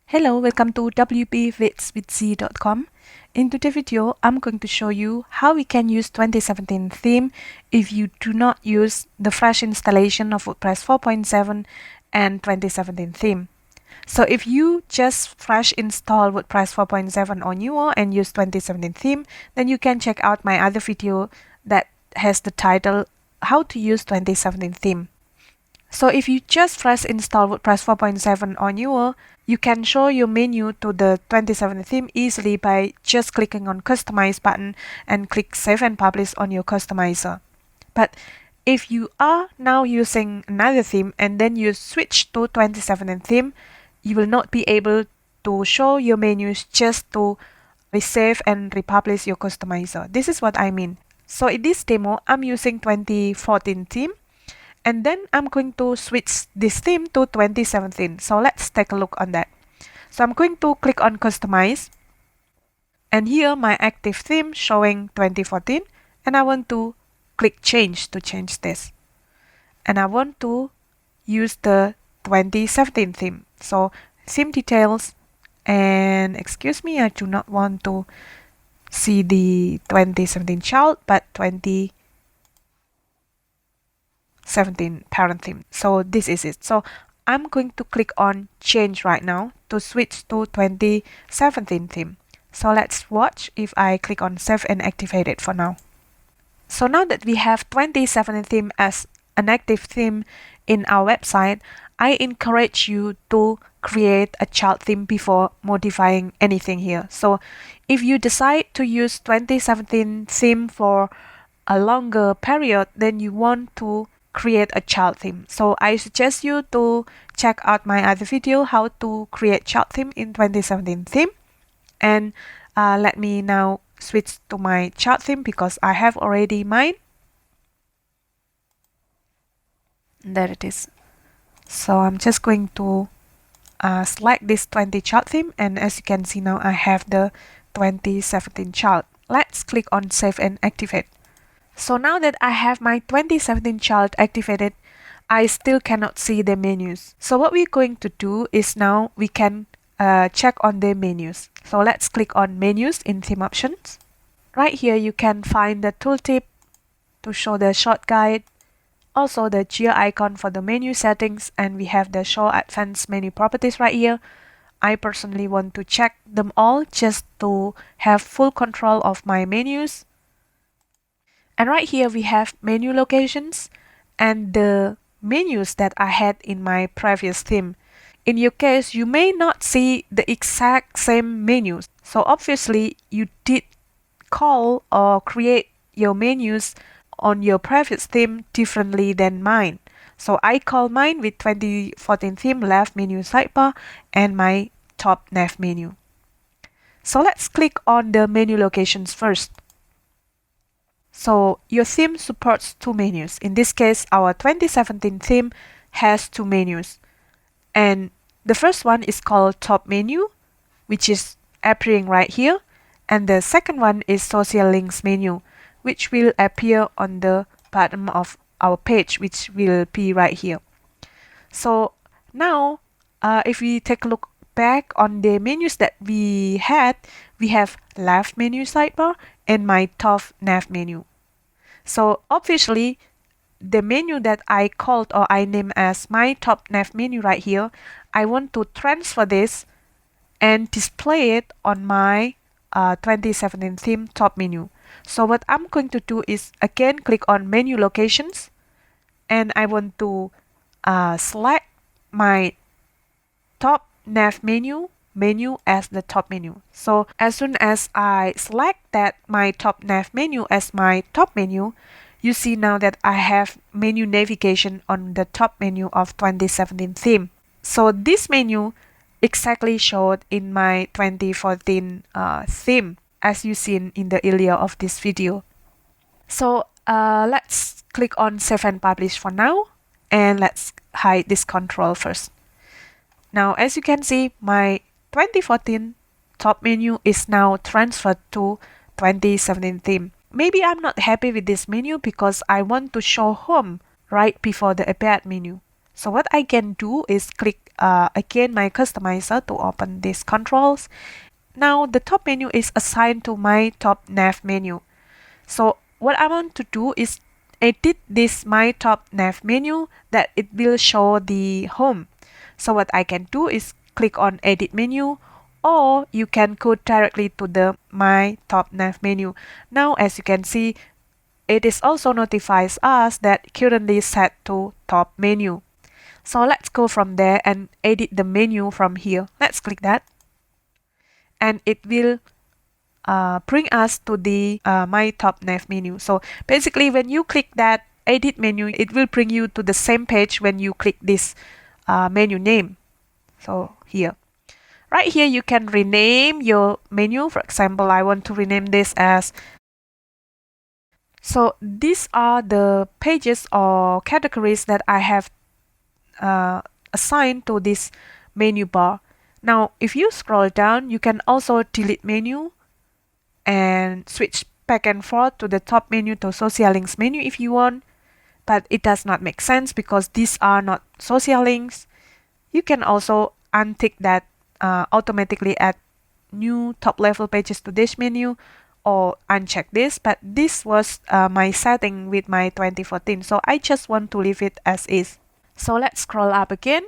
Hello, welcome to wpwithz.com. In today's video, I'm going to show you how we can use 2017 theme if you do not use the fresh installation of WordPress 4.7 and 2017 theme. So if you just fresh install WordPress 4.7 or newer and use 2017 theme, then you can check out my other video that has the title How to Use 2017 Theme. So if you just fresh install WordPress 4.7 or newer, you can show your menu to the 2017 theme easily by just clicking on Customize button and click Save and Publish on your customizer. But if you are now using another theme and then you switch to 2017 theme, you will not be able to show your menus just to save and republish your customizer. This is what I mean. So in this demo, I'm using 2014 theme. And then I'm going to switch this theme to 2017. So let's take a look on that. So I'm going to click on Customize. And here my active theme showing 2014. And I want to click Change to change this. And I want to use the 2017 theme. So theme details. And excuse me, I do not want to see the 2017 child, but 2017 parent theme. So this is it. So I'm going to click on change right now to switch to 2017 theme. So let's watch if I click on save and activate it for now. So now that we have 2017 theme as an active theme in our website, I encourage you to create a child theme before modifying anything here. So if you decide to use 2017 theme for a longer period, then you want to create a child theme. So I suggest you to check out my other video how to create child theme in 2017 theme. And let me now switch to my child theme because I have already mine. There it is. So I'm just going to select this 20 child theme, and as you can see now I have the 2017 child. Let's click on save and activate. So now that I have my 2017 child activated, I still cannot see the menus. So what we're going to do is now we can check on the menus. So let's click on menus in theme options. Right here you can find the tooltip to show the short guide, also the gear icon for the menu settings, and we have the show advanced menu properties right here. I personally want to check them all just to have full control of my menus. And right here we have menu locations and the menus that I had in my previous theme. In your case, you may not see the exact same menus. So obviously you did call or create your menus on your previous theme differently than mine. So I call mine with 2014 theme left menu sidebar and my top nav menu. So let's click on the menu locations first. So your theme supports two menus. In this case, our 2017 theme has two menus. And the first one is called top menu, which is appearing right here. And the second one is social links menu, which will appear on the bottom of our page, which will be right here. So now, if we take a look back on the menus that we had, we have left menu sidebar and my top nav menu. So obviously, the menu that I called or I named as my top nav menu right here, I want to transfer this and display it on my 2017 theme top menu. So what I'm going to do is again click on menu locations, and I want to select my top nav menu as the top menu. So as soon as I select that my top nav menu as my top menu, you see now that I have menu navigation on the top menu of 2017 theme. So this menu exactly showed in my 2014 theme, as you seen in the earlier of this video. So let's click on save and publish for now, and let's hide this control first. Now as you can see, my 2014 top menu is now transferred to 2017 theme. Maybe I'm not happy with this menu because I want to show home right before the about menu. So what I can do is click again my customizer to open these controls. Now the top menu is assigned to my top nav menu. So what I want to do is edit this my top nav menu that it will show the home. So what I can do is click on edit menu, or you can go directly to the my top nav menu. Now as you can see, it is also notifies us that currently set to top menu. So let's go from there and edit the menu from here. Let's click that. And it will bring us to the my top nav menu. So basically when you click that edit menu, it will bring you to the same page when you click this menu name. So here. Right here you can rename your menu. For example, I want to rename this as. So these are the pages or categories that I have assigned to this menu bar. Now, if you scroll down, you can also delete menu and switch back and forth to the top menu to social links menu if you want, but it does not make sense because these are not social links. You can also untick that automatically add new top level pages to this menu or uncheck this, but this was my setting with my 2014, so I just want to leave it as is. So let's scroll up again,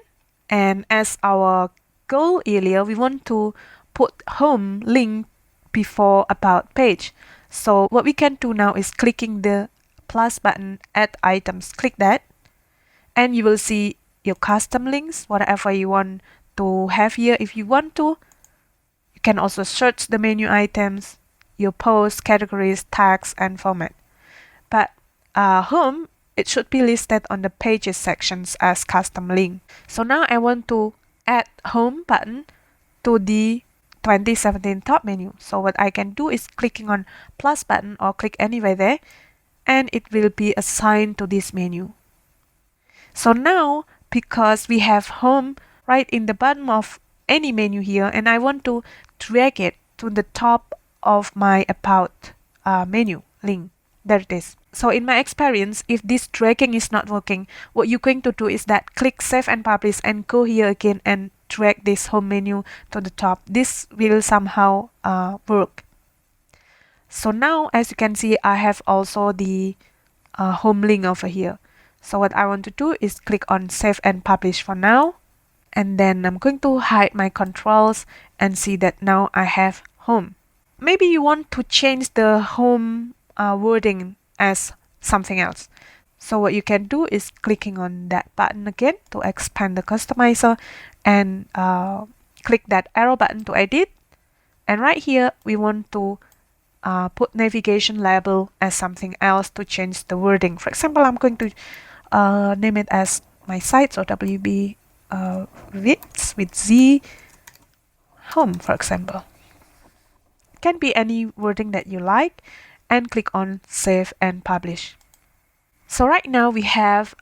and as our goal earlier, we want to put home link before about page. So what we can do now is clicking the plus button, add items, click that, and you will see your custom links, whatever you want to have here. If you want to, you can also search the menu items, your posts, categories, tags, and format. But home, it should be listed on the pages sections as custom link. So now I want to add home button to the 2017 top menu. So what I can do is clicking on plus button or click anywhere there, and it will be assigned to this menu. So now, because we have home right in the bottom of any menu here, and I want to drag it to the top of my about menu link. There it is. So in my experience, if this dragging is not working, what you're going to do is that click save and publish and go here again and drag this home menu to the top. This will somehow work. So now, as you can see, I have also the home link over here. So what I want to do is click on save and publish for now. And then I'm going to hide my controls and see that now I have home. Maybe you want to change the home wording as something else. So what you can do is clicking on that button again to expand the customizer and click that arrow button to edit. And right here, we want to put navigation label as something else to change the wording. For example, I'm going to name it as my site, so WB widths with Z home, for example. Can be any wording that you like, and click on save and publish. So right now we have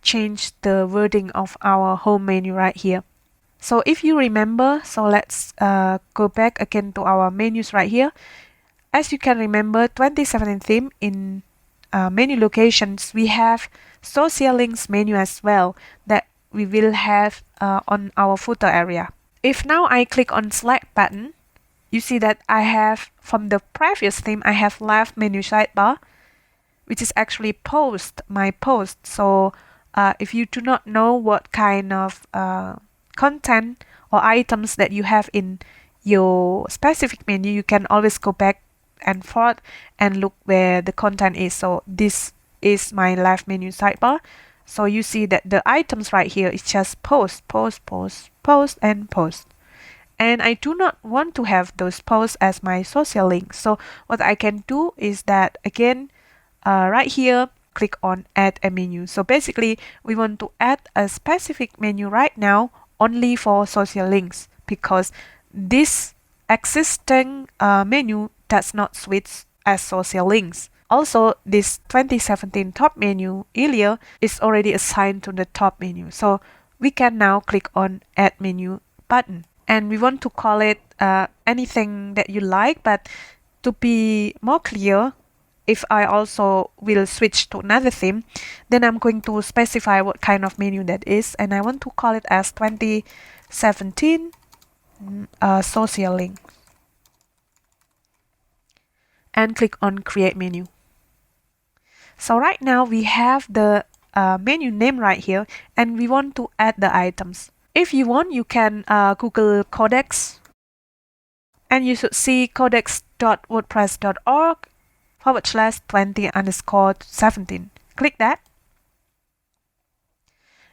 changed the wording of our home menu right here. So if you remember, so let's go back again to our menus right here. As you can remember, 2017 theme in menu locations, we have social links menu as well that we will have on our footer area. If now I click on select button, you see that I have, from the previous theme, I have left menu sidebar, which is actually my post. So if you do not know what kind of content or items that you have in your specific menu, you can always go back and forth and look where the content is. So this is my left menu sidebar. So you see that the items right here is just post, post, post, post, and post. And I do not want to have those posts as my social links. So what I can do is that, again, right here, click on add a menu. So basically, we want to add a specific menu right now only for social links, because this existing menu does not switch as social links. Also, this 2017 top menu earlier is already assigned to the top menu. So we can now click on add menu button. And we want to call it anything that you like, but to be more clear, if I also will switch to another theme, then I'm going to specify what kind of menu that is, and I want to call it as 2017 social link, and click on create menu. So right now we have the menu name right here, and we want to add the items. If you want, you can Google codex, and you should see codex.wordpress.org/20_17. Click that.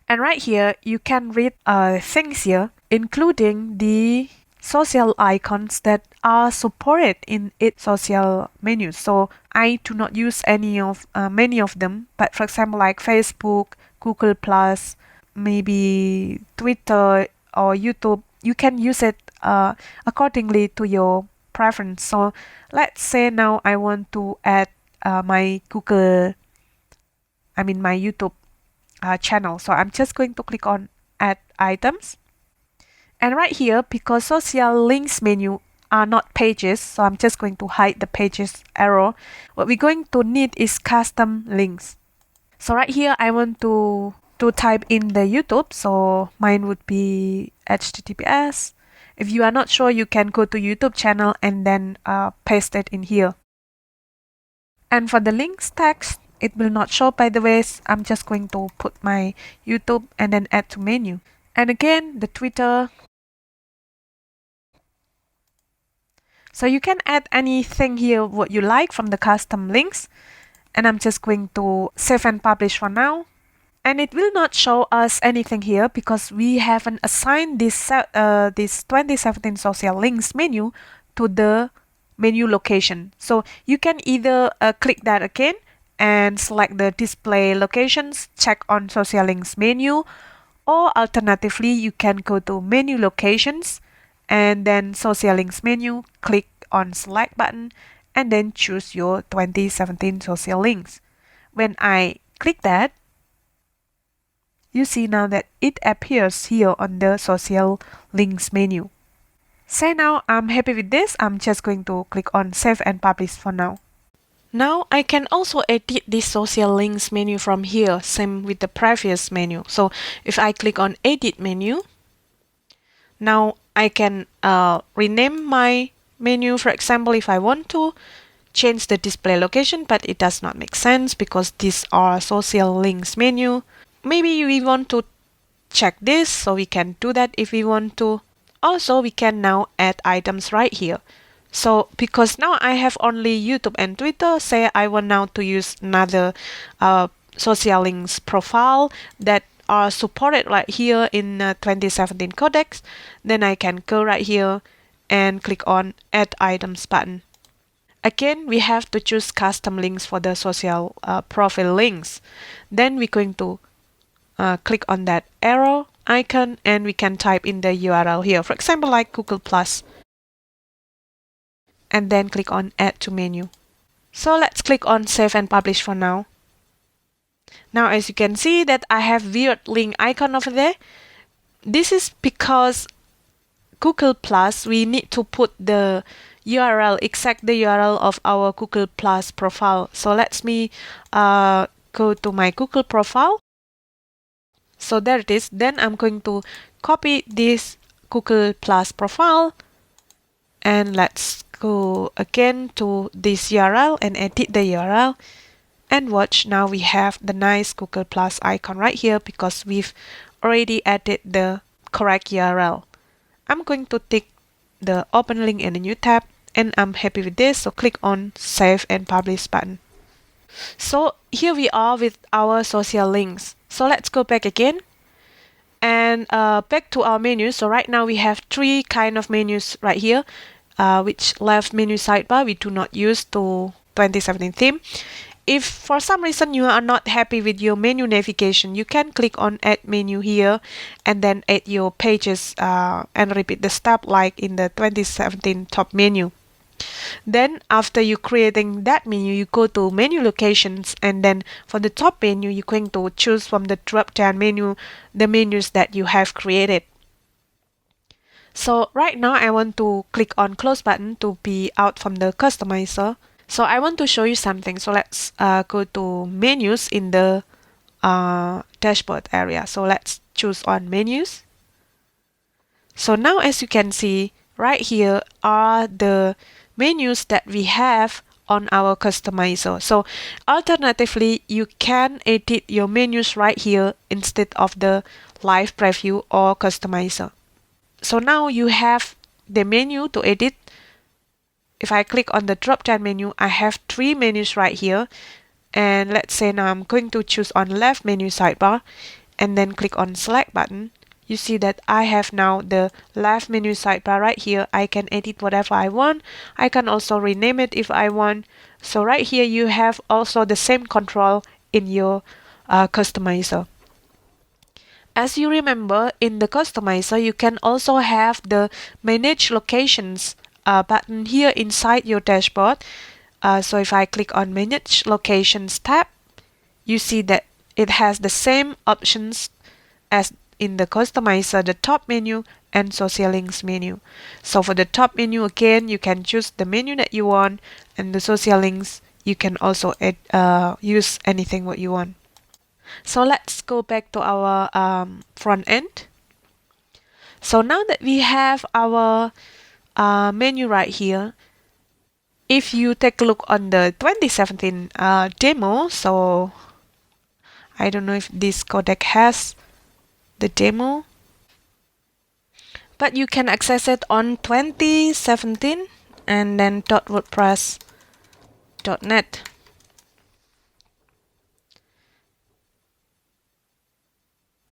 And right here, you can read things here, including the social icons that are supported in its social menu. So I do not use any of many of them, but for example, like Facebook, Google Plus, maybe Twitter or YouTube, you can use it accordingly to your preference. So let's say now I want to add my my YouTube channel. So I'm just going to click on add items. And right here, because social links menu are not pages, so I'm just going to hide the pages arrow. What we're going to need is custom links. So right here, I want to type in the YouTube. So mine would be HTTPS. If you are not sure, you can go to YouTube channel and then paste it in here. And for the links text, it will not show, by the way. I'm just going to put my YouTube and then add to menu. And again, the Twitter. So you can add anything here what you like from the custom links. And I'm just going to save and publish for now. And it will not show us anything here because we haven't assigned this 2017 social links menu to the menu location. So you can either click that again and select the display locations, check on social links menu, or alternatively, you can go to menu locations and then social links menu, click on select button, and then choose your 2017 social links. When I click that, you see now that it appears here on the social links menu. Say now I'm happy with this, I'm just going to click on save and publish for now. Now I can also edit this social links menu from here, same with the previous menu. So if I click on edit menu, now I can rename my menu. For example, if I want to change the display location, but it does not make sense because these are social links menu. Maybe we want to check this, so we can do that if we want to. Also, we can now add items right here. So because now I have only YouTube and Twitter, say I want now to use another social links profile that are supported right here in 2017 codex, then I can go right here and click on add items button. Again, we have to choose custom links for the social profile links. Then we're going to click on that arrow icon and we can type in the URL here. For example, like Google Plus. And then click on add to menu. So let's click on save and publish for now. Now as you can see that I have weird link icon over there. This is because Google Plus, we need to put the URL, exact the URL of our Google Plus profile. So let me go to my Google profile. So there it is. Then I'm going to copy this Google Plus profile and let's go again to this URL and edit the URL. And watch, now we have the nice Google Plus icon right here because we've already added the correct URL. I'm going to tick the open link in a new tab and I'm happy with this, so click on save and publish button. So here we are with our social links. So let's go back again and back to our menu. So right now we have three kind of menus right here, which left menu sidebar we do not use to 2017 theme. If for some reason you are not happy with your menu navigation, you can click on add menu here and then add your pages and repeat the step like in the 2017 top menu. Then after you creating that menu, you go to menu locations and then for the top menu, you're going to choose from the drop down menu the menus that you have created. So right now I want to click on close button to be out from the customizer. So I want to show you something. So let's go to menus in the dashboard area. So let's choose on menus. So now as you can see, right here are the menus that we have on our customizer. So alternatively, you can edit your menus right here instead of the live preview or customizer. So now you have the menu to edit. If I click on the drop down menu, I have 3 menus right here. And let's say now I'm going to choose on left menu sidebar and then click on select button. You see that I have now the left menu sidebar right here. I can edit whatever I want. I can also rename it if I want. So right here you have also the same control in your customizer. As you remember, in the customizer, you can also have the manage locations button here inside your dashboard. So if I click on manage locations tab, you see that it has the same options as in the customizer, the top menu and social links menu. So for the top menu, again, you can choose the menu that you want, and the social links, you can also use anything what you want. So let's go back to our front end. So now that we have our menu right here, if you take a look on the 2017 demo, so I don't know if this codec has the demo, but you can access it on 2017 and then .wordpress.net.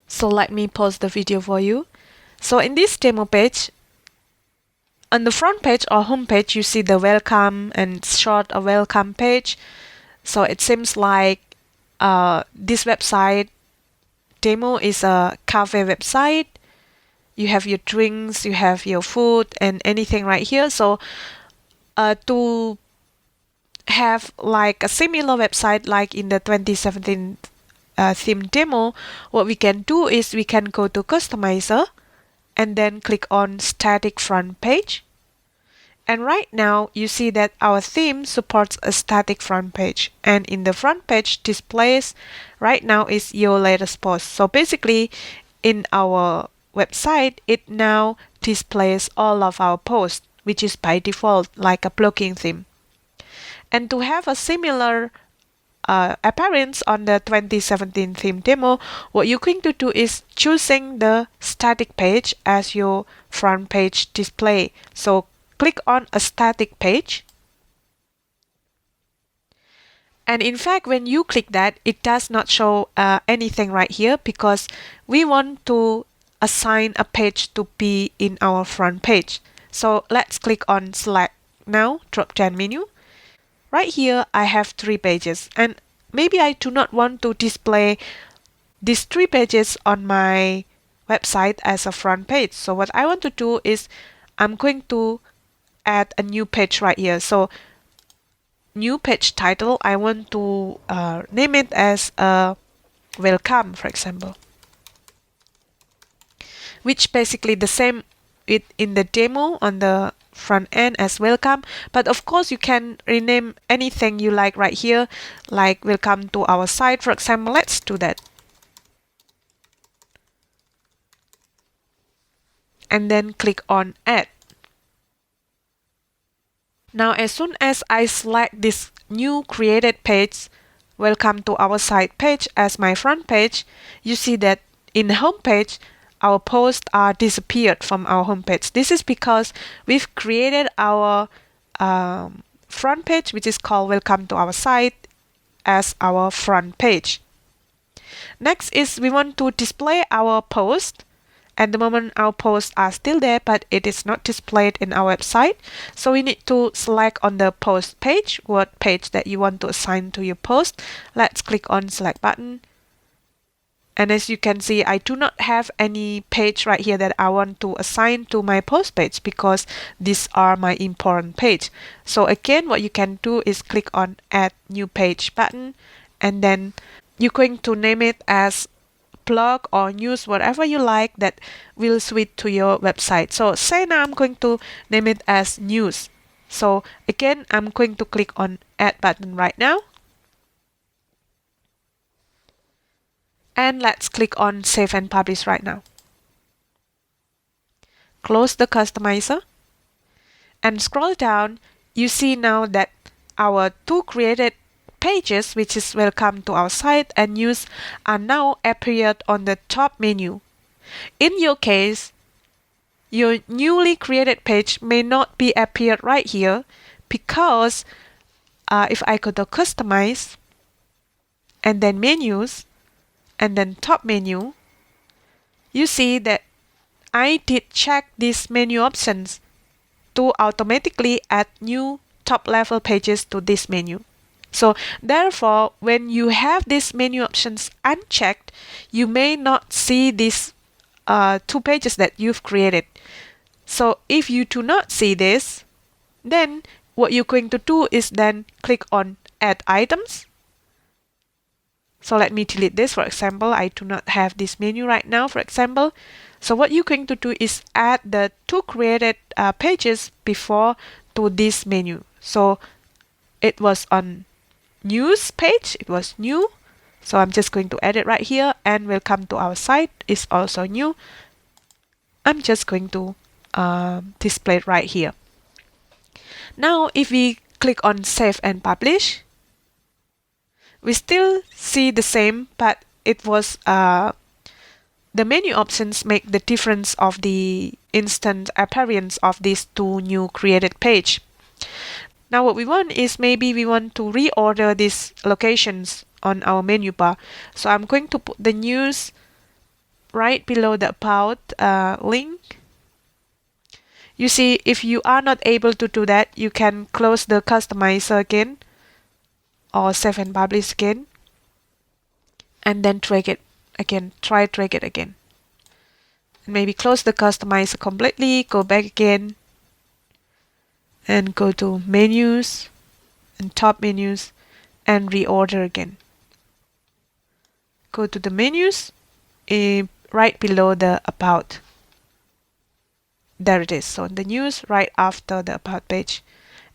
So let me pause the video for you. So in this demo page, on the front page or home page, you see the welcome and short a welcome page. So it seems like this website demo is a cafe website. You have your drinks, you have your food and anything right here. So to have like a similar website like in the 2017 theme demo, what we can do is we can go to customizer and then click on static front page. And right now you see that our theme supports a static front page, and in the front page displays right now is your latest post. So basically in our website it now displays all of our posts, which is by default like a plugin theme. And to have a similar appearance on the 2017 theme demo, what you're going to do is choosing the static page as your front page display. So click on a static page. And in fact, when you click that, it does not show anything right here because we want to assign a page to be in our front page. So let's click on select now, drop down menu. Right here, I have 3 pages, and maybe I do not want to display these 3 pages on my website as a front page. So what I want to do is I'm going to add a new page right here. So new page title, I want to name it as welcome, for example, which basically the same in the demo on the front end as welcome. But of course you can rename anything you like right here, like welcome to our site, for example. Let's do that. And then click on add. Now as soon as I select this new created page, welcome to our site page, as my front page, you see that in the home page our posts are disappeared from our homepage. This is because we've created our front page, which is called welcome to our site, as our front page. Next is we want to display our post. At the moment our posts are still there, but it is not displayed in our website. So we need to select on the post page what page that you want to assign to your post. Let's click on select button. And as you can see, I do not have any page right here that I want to assign to my post page because these are my important page. So again, what you can do is click on add new page button, and then you're going to name it as blog or news, whatever you like that will suit to your website. So say now I'm going to name it as news. So again, I'm going to click on Add button right now. And let's click on Save and Publish right now. Close the customizer and scroll down. You see now that our two created pages, which is welcome to our site and news, are now appeared on the top menu. In your case, your newly created page may not be appeared right here because if I go to Customize and then Menus and then Top Menu, you see that I did check these menu options to automatically add new top level pages to this menu. So therefore, when you have these menu options unchecked, you may not see these two pages that you've created. So if you do not see this, then what you're going to do is then click on Add Items. So let me delete this. For example, I do not have this menu right now, for example. So what you're going to do is add the two created pages before to this menu. So it was on News page, it was new. So I'm just going to add it right here, and Welcome to our site is also new. I'm just going to display it right here. Now if we click on Save and Publish, we still see the same, but it was the menu options make the difference of the instant appearance of these two new created page. Now what we want is maybe we want to reorder these locations on our menu bar. So I'm going to put the news right below the About link. You see, if you are not able to do that, you can close the customizer again or Save and Publish again, and then drag it again, drag it again. Maybe close the customizer completely, go back again, and go to Menus and Top Menus and reorder again. Go to the menus right below the About. There it is. So the news right after the About page.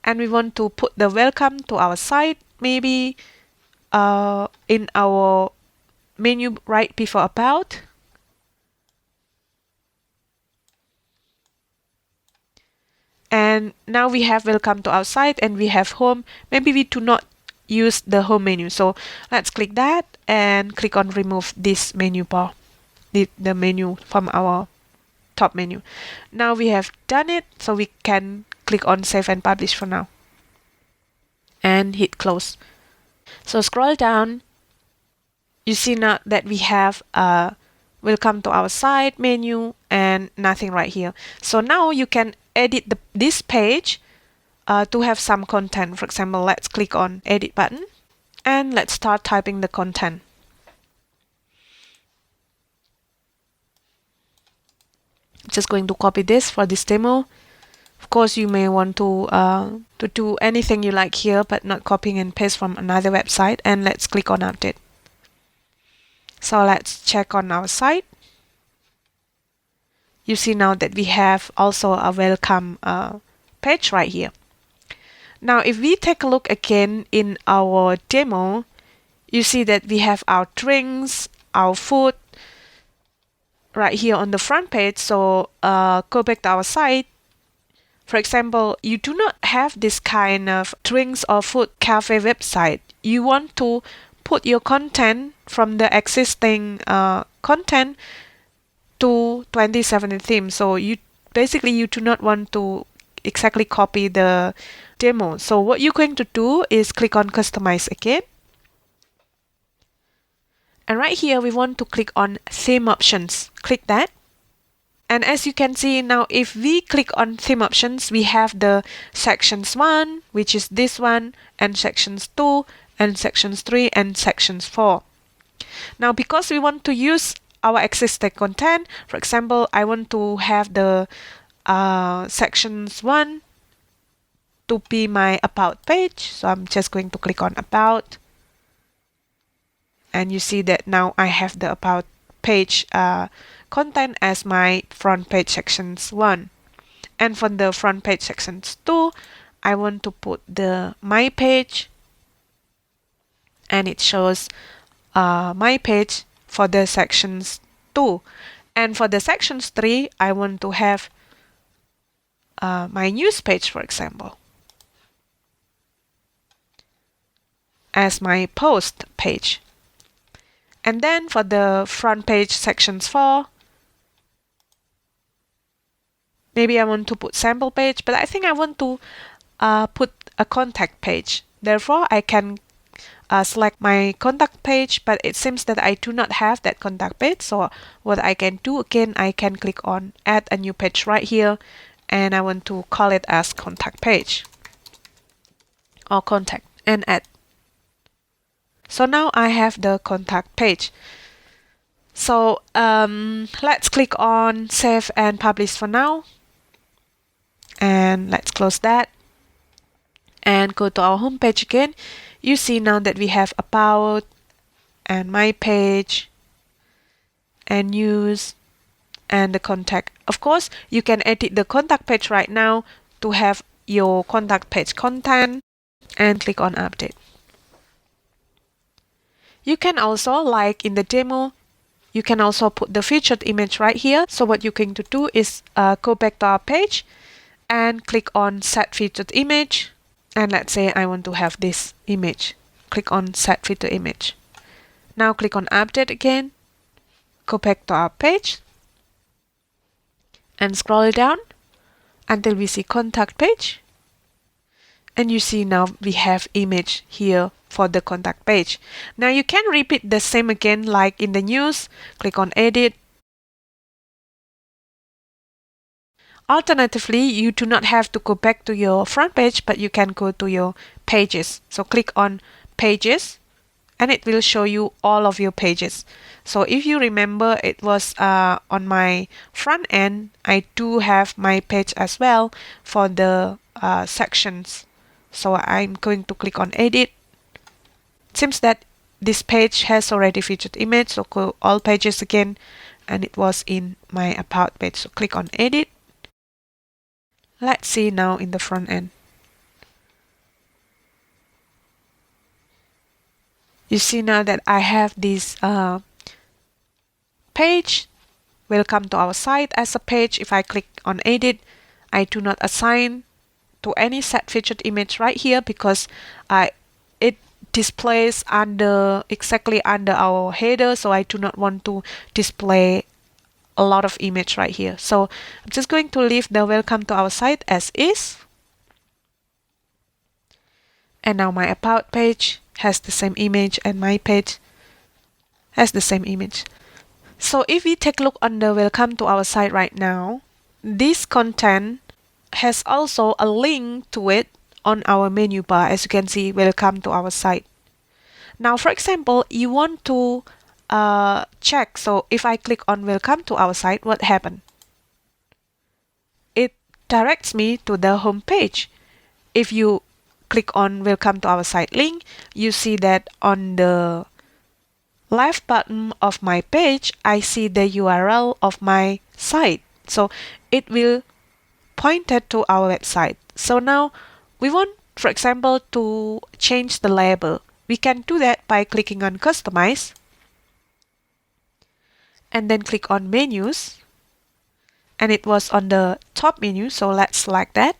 And we want to put the Welcome to our site maybe in our menu right before About. And now we have Welcome to our site and we have Home. Maybe we do not use the Home menu. So let's click that and click on Remove this menu bar, the menu from our top menu. Now we have done it, so we can click on Save and Publish for now. And hit Close. So scroll down. You see now that we have Welcome to our site menu and nothing right here. So now you can edit this page to have some content. For example, let's click on Edit button and let's start typing the content. Just going to copy this for this demo. Of course, you may want to do anything you like here, but not copying and paste from another website. And let's click on Update. So let's check on our site. You see now that we have also a welcome page right here. Now, if we take a look again in our demo, you see that we have our drinks, our food right here on the front page. So go back to our site. For example, you do not have this kind of drinks or food cafe website. You want to put your content from the existing content to 2017 theme. So you do not want to exactly copy the demo. So what you're going to do is click on Customize again. And right here, we want to click on Theme Options. Click that. And as you can see now, if we click on Theme Options, we have the Sections 1, which is this one, and Sections 2, and Sections 3, and Sections 4. Now, because we want to use our existing content, for example, I want to have the Sections 1 to be my About page. So I'm just going to click on About. And you see that now I have the About page content as my front page sections 1. And from the front page sections 2, I want to put the my page, and it shows my page for the sections 2. And for the sections 3, I want to have my news page, for example, as my post page. And then for the front page sections 4, maybe I want to put sample page, but I think I want to put a contact page. Therefore, I can select my contact page, but it seems that I do not have that contact page. So what I can do again, I can click on add a new page right here, and I want to call it as contact page or contact and add. So now I have the contact page. So let's click on save and publish for now. And let's close that and go to our home page again. You see now that we have about and my page and news and the contact. Of course, you can edit the contact page right now to have your contact page content and click on update. You can also, like in the demo, you can also put the featured image right here. So what you're going to do is go back to our page and click on set featured image. And let's say I want to have this image. Click on set featured image. Now click on update again. Go back to our page and scroll down until we see contact page. And you see now we have image here for the contact page. Now you can repeat the same again like in the news. Click on edit. Alternatively, you do not have to go back to your front page, but you can go to your pages. So click on pages and it will show you all of your pages. So if you remember, it was on my front end, I do have my page as well for the sections. So I'm going to click on edit. It seems that this page has already featured image, so go all pages again, and it was in my about page. So click on edit. Let's see now in the front end. You see now that I have this page, welcome to our site as a page. If I click on edit, I do not assign to any set featured image right here because it displays exactly under our header, so I do not want to display a lot of image right here. So I'm just going to leave the welcome to our site as is. And now my about page has the same image and my page has the same image. So if we take a look on the welcome to our site right now, this content has also a link to it on our menu bar. As you can see, welcome to our site. Now, for example, you want to check. So if I click on welcome to our site, what happened? It directs me to the home page. If you click on welcome to our site link, you see that on the left bottom of my page, I see the URL of my site. So it will point it to our website. So now we want, for example, to change the label. We can do that by clicking on customize and then click on menus. And it was on the top menu, so let's select that.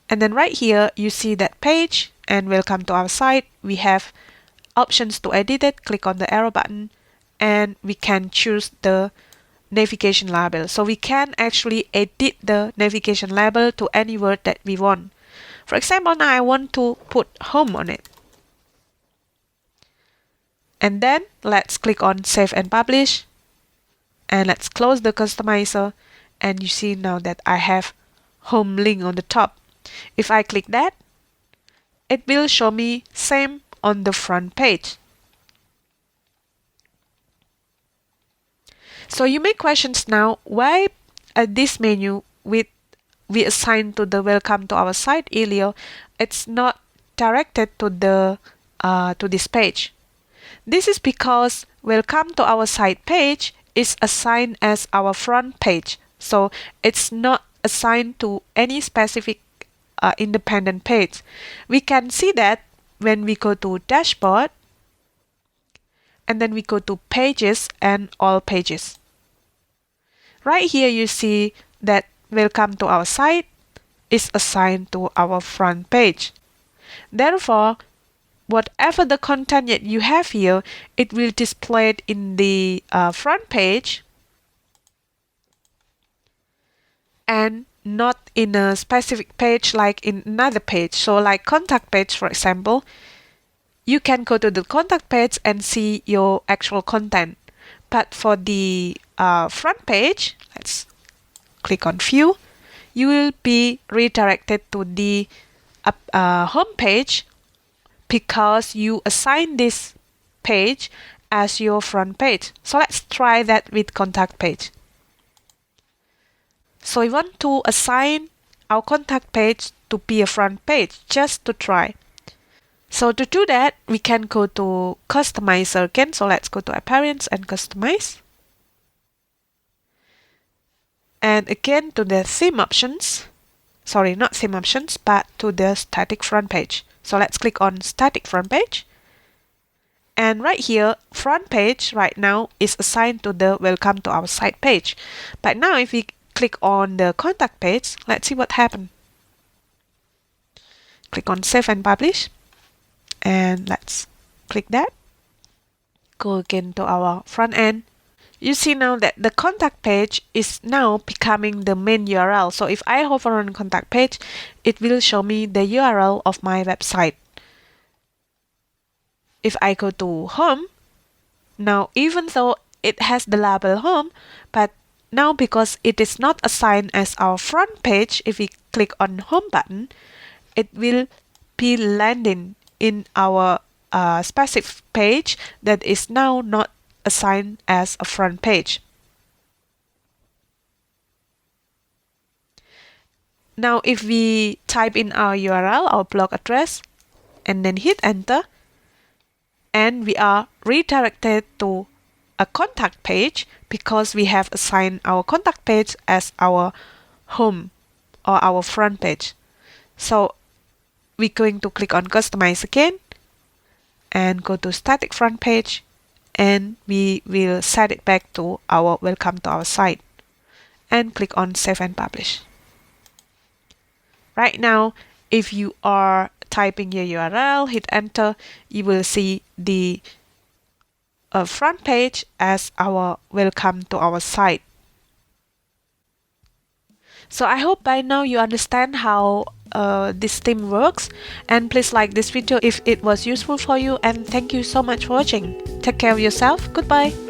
And then right here, you see that page and welcome to our site. We have options to edit it. Click on the arrow button and we can choose the navigation label. So we can actually edit the navigation label to any word that we want. For example, now I want to put home on it. And then let's click on save and publish. And let's close the customizer. And you see now that I have home link on the top. If I click that, it will show me same on the front page. So you may question now, why this menu we assigned to the welcome to our site earlier, it's not directed to the to this page. This is because welcome to our site page is assigned as our front page. So it's not assigned to any specific independent page. We can see that when we go to dashboard and then we go to pages and all pages. Right here you see that welcome to our site is assigned to our front page. Therefore, whatever the content that you have here, it will display it in the front page and not in a specific page like in another page. So like contact page, for example, you can go to the contact page and see your actual content. But for the front page, let's click on view, you will be redirected to the home page because you assign this page as your front page. So let's try that with contact page. So we want to assign our contact page to be a front page just to try. So to do that, we can go to customizer again. So let's go to appearance and customize. And again to the theme options. Sorry, not theme options, but to the static front page. So let's click on static front page. And right here, front page right now is assigned to the welcome to our site page. But now if we click on the contact page, let's see what happened. Click on save and publish. And let's click that. Go again to our front end. You see now that the contact page is now becoming the main URL. So if I hover on contact page, it will show me the URL of my website. If I go to home, now even though it has the label home, but now because it is not assigned as our front page, if we click on home button, it will be landing in our specific page that is now not assigned as a front page. Now if we type in our URL, our blog address, and then hit enter, and we are redirected to a contact page because we have assigned our contact page as our home or our front page. So we're going to click on customize again and go to static front page, and we will set it back to our welcome to our site and click on save and publish. Right now, if you are typing your URL, hit enter, you will see the front page as our welcome to our site. So I hope by now you understand how this theme works, and please like this video if it was useful for you, and thank you so much for watching. Take care of yourself. Goodbye.